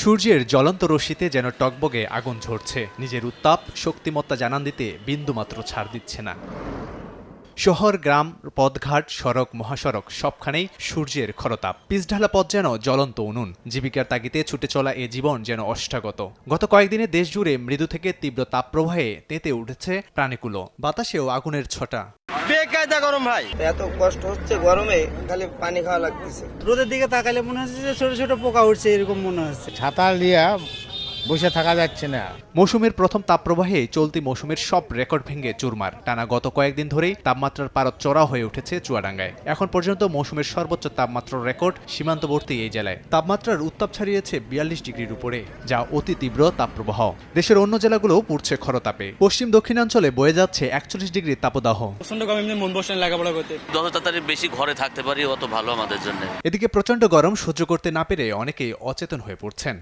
সূর্যের জ্বলন্ত রশ্মিতে যেন টগবগে আগুন ঝরছে, নিজের উত্তাপ শক্তিমত্তা জানান দিতে বিন্দুমাত্র ছাড় দিচ্ছে না। শহর, গ্রাম, পথঘাট, সড়ক, মহাসড়ক সবখানেই সূর্যের খরতাপ। পিচঢালা পথ যেন জ্বলন্ত উনুন। জীবিকার তাগিদে ছুটে চলা এ জীবন যেন অষ্টাগত। গত কয়েকদিনে দেশ জুড়ে মৃদু থেকে তীব্র তাপপ্রবাহে তেতে উঠেছে প্রাণীকুলো। বাতাসেও আগুনের ছটা। বেকায়দা গরম ভাই, এত কষ্ট হচ্ছে গরমে, খালি পানি খাওয়া লাগতেছে। রোদের দিকে তাকালে মনে হচ্ছে যে ছোট ছোট পোকা উঠছে, এরকম মনে হচ্ছে। ছাতা লিয়া বসে থাকা যাচ্ছে না। মৌসুমের প্রথম তাপপ্রবাহে চলতি মৌসুমের সব রেকর্ড ভেঙে চুরমার। টানা গত কয়েকদিন ধরেই তাপমাত্রার পারদ চড়া হয়ে উঠেছে চুয়াডাঙ্গায়। এখন পর্যন্ত মৌসুমের সর্বোচ্চ তাপমাত্রার রেকর্ড সীমান্তবর্তী এই জেলায়। তাপমাত্রার উত্তাপ ছাড়িয়েছে ৪২ ডিগ্রির উপরে, যা অতি তীব্র তাপপ্রবাহ। দেশের অন্য জেলাগুলোও পুড়ছে খরতাপে। পশ্চিম দক্ষিণাঞ্চলে বয়ে যাচ্ছে ৪১ ডিগ্রির তাপদাহ। প্রচন্ড গরম, এমনি মন বসে না লেখাপড়া করতে। যত তাড়াতাড়ি বেশি ঘরে থাকতে পারি অত ভালো আমাদের জন্য। এদিকে প্রচণ্ড গরম সহ্য করতে না পেরে অনেকেই অচেতন হয়ে পড়ছেন।